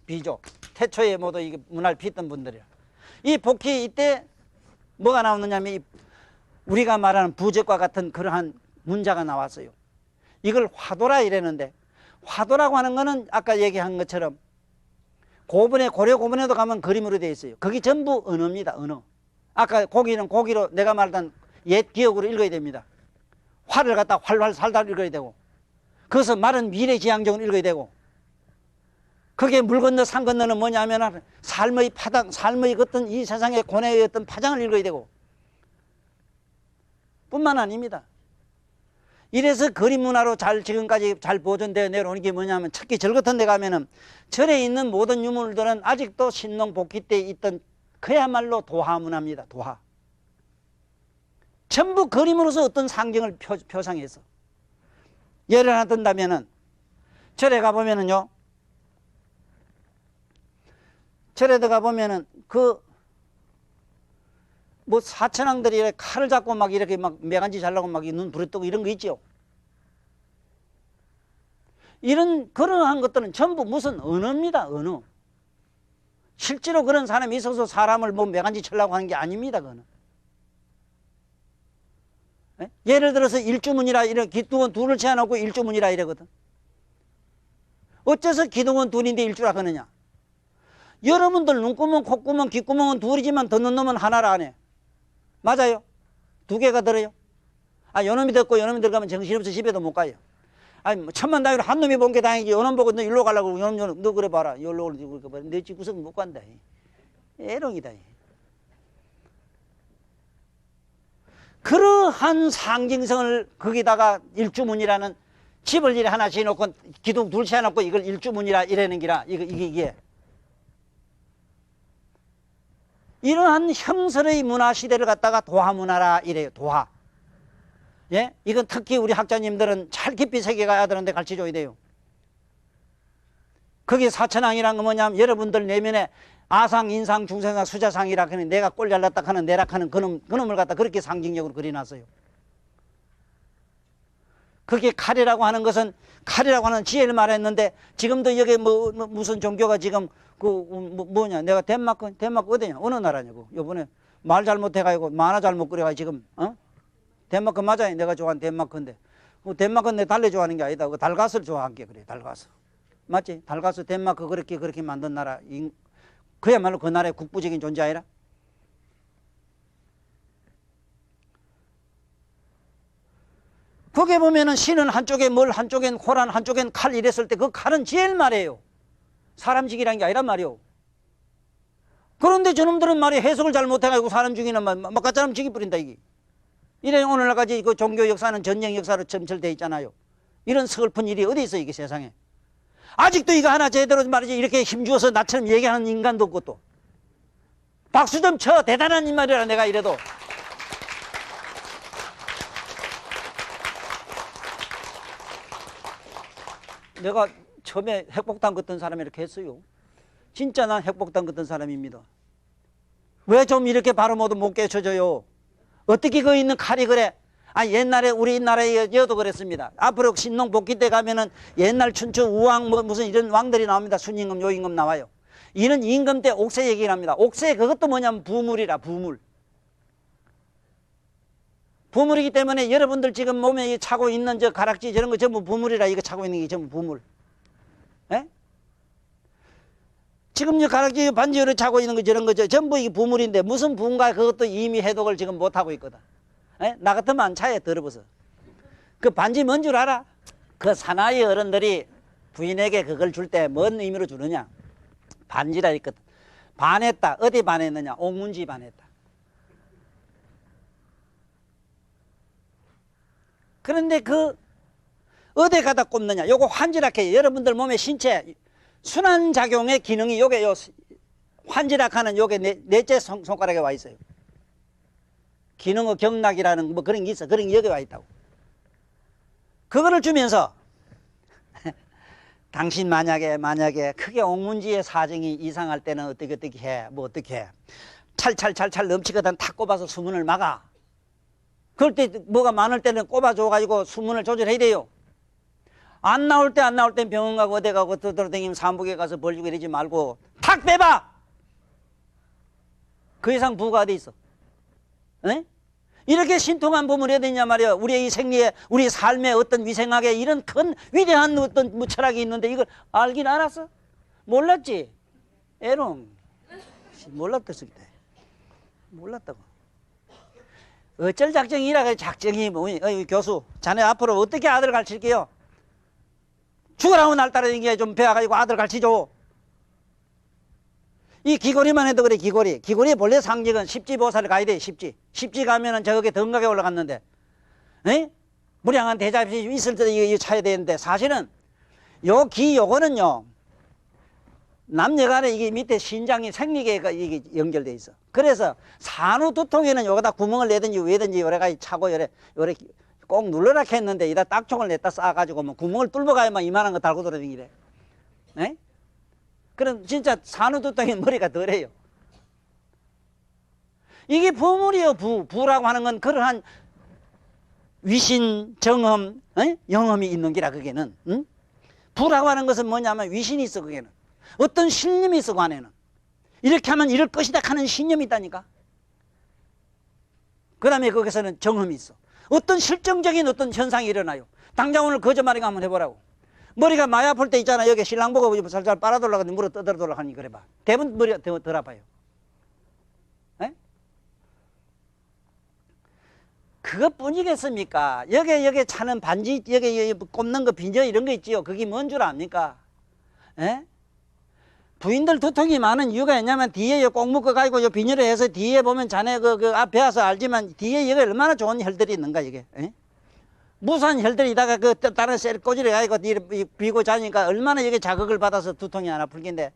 비조. 태초에 모두 이 문화를 빚던 분들이라. 이 복희 이때 뭐가 나오느냐면 우리가 말하는 부적과 같은 그러한 문자가 나왔어요. 이걸 화도라 이랬는데, 화도라고 하는 거는 아까 얘기한 것처럼 고분에, 고려 고분에도 가면 그림으로 되어 있어요. 그게 전부 언어입니다. 언어. 아까 고기는 고기로 내가 말했던 옛 기억으로 읽어야 됩니다. 활을 갖다 활활 살달 읽어야 되고, 그것은 말은 미래지향적으로 읽어야 되고, 그게 물 건너 산 건너는 뭐냐면 삶의 파당, 삶의 어떤 이 세상의 고뇌의 어떤 파장을 읽어야 되고, 뿐만 아닙니다. 이래서 그림 문화로 지금까지 잘 보존되어 내려오는 게 뭐냐면, 특히 절 같은 데 가면은 절에 있는 모든 유물들은 아직도 신농 복희 때 있던 그야말로 도화 문화입니다. 도화. 전부 그림으로서 어떤 상징을 표상해서. 예를 하나 든다면은, 절에 가보면은요, 절에 들어가 보면은 사천왕들이 이렇게 칼을 잡고 막 이렇게 막 매간지 잘라고 막 눈 부릅뜨고 이런 거 있죠. 그러한 것들은 전부 무슨 언어입니다. 언어. 실제로 그런 사람이 있어서 사람을 매간지 치려고 하는 게 아닙니다. 그거는. 예? 예를 들어서 일주문이라 기둥은 둘을 채워놓고 일주문이라 이러거든. 어째서 기둥은 둘인데 일주라 하느냐? 여러분들 눈구멍, 콧구멍, 귓구멍은 둘이지만 듣는 놈은 하나라 안 해. 맞아요? 두 개가 들어요. 요놈이 듣고 요놈이 들어가면 정신없어 집에도 못 가요. 천만다행으로 한 놈이 본 게 다행이지. 요놈 보고 너 일로 가려고 요놈 너 그래 봐라. 여기로 올리고 내 집 구석 못 간다. 애롱이다. 그러한 상징성을 거기다가 일주문이라는 집을 이래 하나 지어놓고 기둥 둘 채워놓고 이걸 일주문이라 이래는 기라. 이게 이러한 형설의 문화 시대를 갖다가 도화 문화라 이래요. 도화. 예? 이건 특히 우리 학자님들은 잘 깊이 새겨가야 아들한테 가르쳐줘야 돼요. 그게 사천왕이란 건 뭐냐면 여러분들 내면에 아상, 인상, 중생상, 수자상이라 하는 내가 꼴 잘났다 하는 내락하는 그놈을 갖다 그렇게 상징적으로 그려놨어요. 그게 칼이라고 하는 것은 칼이라고 하는 지혜를 말했는데 지금도 여기 무슨 종교가 지금 뭐냐 내가 덴마크 어디냐 어느 나라냐고 요번에 말 잘못해가지고 만화 잘못 그려가지고 지금 덴마크 맞아요. 내가 좋아하는 덴마크인데. 덴마크는 내 달래 좋아하는 게 아니다. 달가스를 좋아한 게 그래. 달가스. 맞지? 달가스 덴마크 그렇게 만든 나라. 그야말로 그 나라의 국부적인 존재 아니라? 거기에 보면은 신은 한쪽에 뭘, 한쪽엔 호란, 한쪽엔 칼 이랬을 때 그 칼은 제일 말이에요. 사람 죽이라는 게 아니란 말이요. 그런데 저놈들은 말이 해석을 잘 못해가지고 사람 죽이는 말, 막가처럼 죽여버린다, 이게. 이래 오늘날까지 그 종교 역사는 전쟁 역사로 점철되어 있잖아요. 이런 서글픈 일이 어디 있어, 이게 세상에. 아직도 이거 하나 제대로 말이지, 이렇게 힘주어서 나처럼 얘기하는 인간도 없고 또. 박수 좀 쳐. 대단한 인말이라, 내가 이래도. 내가 처음에 핵폭탄 걷던 사람이 이렇게 했어요. 진짜 난 핵폭탄 걷던 사람입니다. 왜 좀 이렇게 바로 모두 못 깨쳐줘요? 어떻게 그 있는 칼이 그래? 옛날에 우리나라의 여도 그랬습니다. 앞으로 신농 복귀 때 가면은 옛날 춘추 우왕 무슨 이런 왕들이 나옵니다. 순임금 요임금 나와요. 이는 임금 때 옥새 얘기를 합니다. 옥새 그것도 뭐냐면 부물이라, 부물. 부물이기 때문에 여러분들 지금 몸에 차고 있는 저 가락지 저런 거 전부 부물이라. 이거 차고 있는 게 전부 부물. 에? 지금 이 가락지 반지를 차고 있는 거 저런 거 전부 이게 부물인데 무슨 부인가 그것도 이미 해독을 지금 못하고 있거든. 에? 나 같으면 안 차에 더러워서. 그 반지 뭔 줄 알아? 그 사나이 어른들이 부인에게 그걸 줄 때 뭔 의미로 주느냐? 반지라 했거든. 반했다. 어디 반했느냐? 옥문지 반했다. 그런데 그 어디 가다 꼽느냐? 요거 환지락해. 여러분들 몸의 신체 순환작용의 기능이 요게 요 환지락하는 요게 넷째 손가락에 와 있어요. 기능의 경락이라는 뭐 그런 게 있어. 그런 게 여기 와 있다고. 그거를 주면서 당신 만약에 크게 옥문지의 사정이 이상할 때는 어떻게 해. 뭐 어떻게 해. 찰찰 넘치거든 탁 꼽아서 수문을 막아. 그럴 때 뭐가 많을 때는 꼽아줘가지고 수문을 조절해야 돼요. 안 나올 때 병원 가고 어디 가고 돌아다니면 산복에 가서 벌 주고 이러지 말고 탁 빼봐. 그 이상 부가 어디 있어? 에? 이렇게 신통한 부분을 해야 되냐 말이야. 우리의 이 생리에, 우리 삶의 어떤 위생학에 이런 큰 위대한 어떤 철학이 있는데 이걸 알긴 알았어? 몰랐지? 에롱. 몰랐댔을 때. 몰랐다고. 어쩔 작정이라. 작정이 뭐, 교수 자네 앞으로 어떻게 아들 가르칠게요? 죽으라고 날 따라다니게 좀 배워가지고 아들 가르치죠. 이 귀걸이만 해도 그래. 귀걸이의 본래 상징은 십지보살을 가야 돼. 십지 가면은 저게 덩각에 올라갔는데, 에? 무량한 대자비 있을 때 이거 차야 되는데, 사실은 요거는요 남녀간에 이게 밑에 신장이 생리계가 이게 연결돼 있어. 그래서 산후두통에는 여기다 구멍을 내든지 왜든지 요래가 차고 요래 꼭 눌러라 했는데 이다 딱총을 냈다 쌓아가지고 뭐 구멍을 뚫어가야만 이만한 거 달고 돌아다니래. 에? 그럼 진짜 산후두통에 머리가 덜해요. 이게 부물이요. 부라고 하는 건 그러한 위신, 정험, 영험이 있는 기라 그게는. 응? 부라고 하는 것은 뭐냐면 위신이 있어. 그게는 어떤 신념이 있어. 그 안에는 이렇게 하면 이럴 것이다 하는 신념이 있다니까. 그 다음에 거기서는 정험이 있어. 어떤 실정적인 어떤 현상이 일어나요. 당장 오늘 거짓말이가 한번 해보라고. 머리가 많이 아플 때 있잖아. 여기 신랑 보고 살살 빨아돌라가는데 물어 떠들어 돌아가니 그래 봐. 대부분 머리가 덜 아파요. 에? 그것뿐이겠습니까? 여기에 차는 반지, 여기 꼽는 거 비녀 이런 거 있지요. 그게 뭔 줄 압니까? 에? 부인들 두통이 많은 이유가 있냐면 뒤에 꼭 묶어가지고 요 비닐을 해서 뒤에 보면 자네 그 앞에 와서 알지만 뒤에 여기 얼마나 좋은 혈들이 있는가 이게. 에? 무수한 혈들이다가 그 다른 셀 꼬지려가지고 비고 자니까 얼마나 여기 자극을 받아서 두통이 안 아플 긴데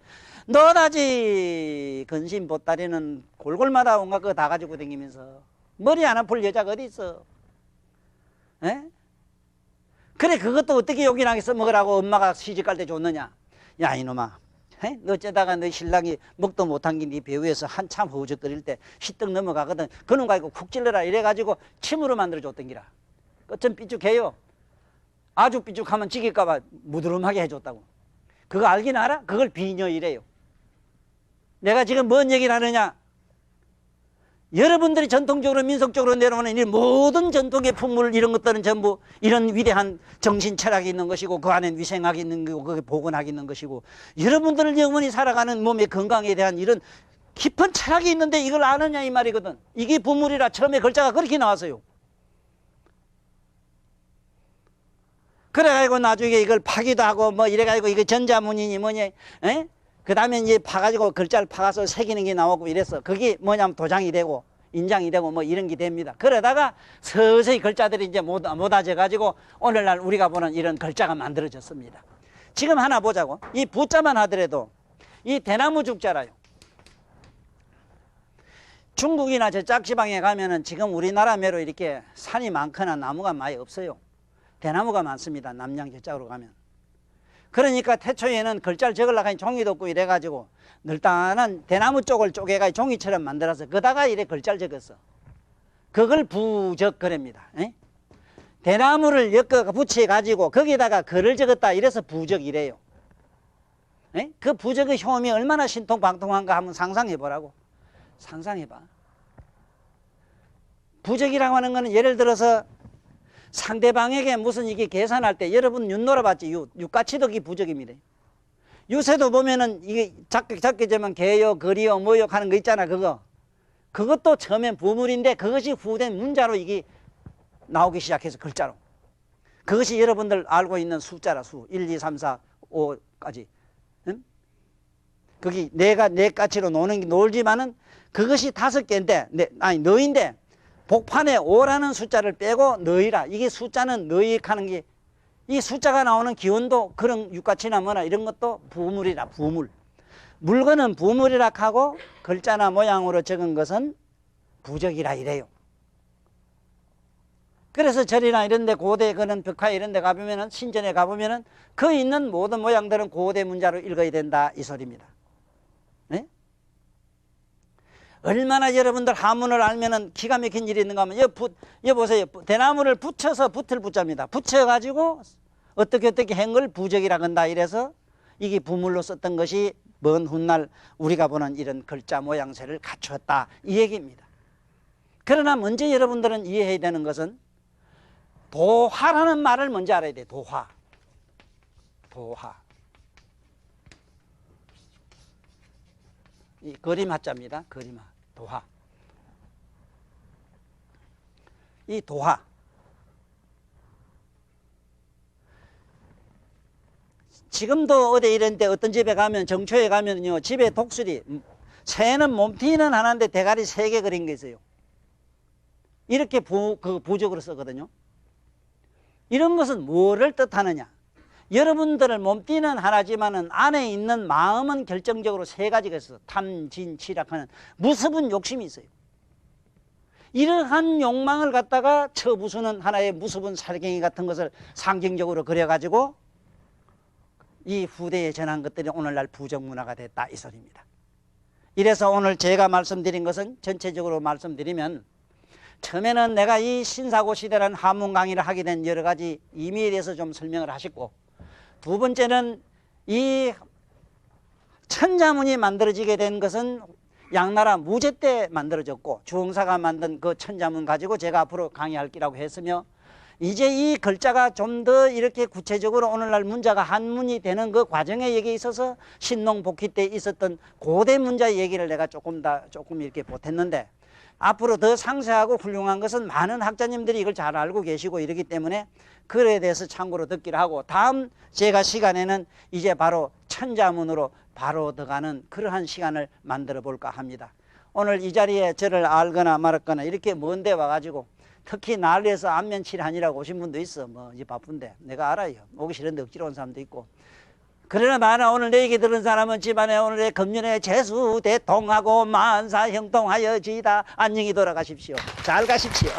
너다지 근심 보따리는 골골마다 온갖 거 다 가지고 다니면서 머리 안 아플 여자가 어디 있어. 에? 그래 그것도 어떻게 요긴하게 써먹으라고 엄마가 시집갈 때 줬느냐. 야 이놈아. 어쩌다가 너 신랑이 먹도 못한 게 네 배우에서 한참 허우적거릴 때 시떡 넘어가거든. 그놈 가지고 쿡 찔러라 이래가지고 침으로 만들어줬던 기라. 끝은 삐죽해요. 아주 삐죽하면 찍일까봐 무드름하게 해줬다고. 그거 알긴 알아? 그걸 비녀이래요. 내가 지금 뭔 얘기를 하느냐. 여러분들이 전통적으로 민속적으로 내려오는 이 모든 전통의 풍물 이런 것들은 전부 이런 위대한 정신 철학이 있는 것이고 그 안에 위생학이 있는 거고 그게 보건학이 있는 것이고 여러분들 영원히 살아가는 몸의 건강에 대한 이런 깊은 철학이 있는데 이걸 아느냐 이 말이거든. 이게 부물이라 처음에 글자가 그렇게 나왔어요. 그래가지고 나중에 이걸 파기도 하고 뭐 이래가지고 이게 전자문이니 뭐니 그 다음에 이제 파가지고 글자를 파가서 새기는 게 나오고 이래서 그게 뭐냐면 도장이 되고 인장이 되고 뭐 이런 게 됩니다. 그러다가 서서히 글자들이 이제 못아져가지고 오늘날 우리가 보는 이런 글자가 만들어졌습니다. 지금 하나 보자고. 이 부자만 하더라도 이 대나무 죽자라요. 중국이나 저 짝지방에 가면은 지금 우리나라 매로 이렇게 산이 많거나 나무가 많이 없어요. 대나무가 많습니다. 남양 저쪽으로 가면. 그러니까 태초에는 글자를 적으려고 하니 종이도 없고 이래가지고 널따한 대나무 쪽을 쪼개가 종이처럼 만들어서 거다가 이래 글자를 적었어. 그걸 부적 그럽니다. 대나무를 엮어 붙여가지고 거기다가 글을 적었다 이래서 부적이래요. 그 부적의 효험이 얼마나 신통방통한가 한번 상상해 보라고. 상상해봐. 부적이라고 하는 거는 예를 들어서 상대방에게 무슨 이게 계산할 때 여러분 윷 놀아봤지? 육가치덕이 부적입니다. 요새도 보면은 이게 작게 되면 개요, 거리요, 뭐요 하는 거 있잖아. 그것도 처음엔 부물인데 그것이 후된 문자로 이게 나오기 시작해서 글자로. 그것이 여러분들 알고 있는 숫자라 수. 1, 2, 3, 4, 5까지. 응? 거기 내가 네 가치로 놀지만은 그것이 5개인데, 너인데 복판에 5라는 숫자를 빼고 너희라. 이게 숫자는 너희 하는 게 이 숫자가 나오는 기원도 그런 육가치나 뭐나 이런 것도 부물이라. 부물. 물건은 부물이라 하고 글자나 모양으로 적은 것은 부적이라 이래요. 그래서 절이나 이런 데 고대 그런 벽화에 이런 데 가보면은 신전에 가보면은 그 있는 모든 모양들은 고대 문자로 읽어야 된다 이 소리입니다. 네? 얼마나 여러분들 한문을 알면은 기가 막힌 일이 있는가 하면 여 보세요. 대나무를 붙여서 붙을 붙자입니다. 붙여가지고 어떻게 한 걸 부적이라 한다 이래서 이게 부물로 썼던 것이 먼 훗날 우리가 보는 이런 글자 모양새를 갖추었다 이 얘기입니다. 그러나 먼저 여러분들은 이해해야 되는 것은 도화라는 말을 먼저 알아야 돼. 도화. 이 그림 하자입니다. 그림화. 도화. 이 도화. 지금도 어디 이런 데 어떤 집에 가면 정초에 가면요 집에 독수리 새는 몸뚱이는 하나인데 대가리 3개 그린 게 있어요. 이렇게 부적으로 쓰거든요. 이런 것은 뭐를 뜻하느냐? 여러분들의 몸뚱이는 하나지만은 안에 있는 마음은 결정적으로 3가지가 있어요. 탐, 진, 치락하는 무섭은 욕심이 있어요. 이러한 욕망을 갖다가 처부수는 하나의 무섭은 살갱이 같은 것을 상징적으로 그려가지고 이 후대에 전한 것들이 오늘날 부적문화가 됐다 이 소리입니다. 이래서 오늘 제가 말씀드린 것은 전체적으로 말씀드리면 처음에는 내가 이 신사고 시대라는 한문 강의를 하게 된 여러 가지 의미에 대해서 좀 설명을 하셨고, 두 번째는 이 천자문이 만들어지게 된 것은 양나라 무제 때 만들어졌고 주홍사가 만든 그 천자문 가지고 제가 앞으로 강의할 기라고 했으며, 이제 이 글자가 좀 더 이렇게 구체적으로 오늘날 문자가 한문이 되는 그 과정에 여기에 있어서 신농복희 때 있었던 고대 문자 얘기를 내가 조금 이렇게 보탰는데, 앞으로 더 상세하고 훌륭한 것은 많은 학자님들이 이걸 잘 알고 계시고 이러기 때문에 그에 대해서 참고로 듣기를 하고, 다음 제가 시간에는 이제 바로 천자문으로 바로 들어가는 그러한 시간을 만들어 볼까 합니다. 오늘 이 자리에 저를 알거나 말았거나 이렇게 먼데 와가지고 특히 날 위해서 안면칠한이라고 오신 분도 있어. 뭐 이제 바쁜데 내가 알아요. 오기 싫은데 억지로 온 사람도 있고. 그러나 만약 오늘 내 얘기 들은 사람은 집안에 오늘의 금년의 재수 대통하고 만사 형통하여지다. 안녕히 돌아가십시오. 잘 가십시오.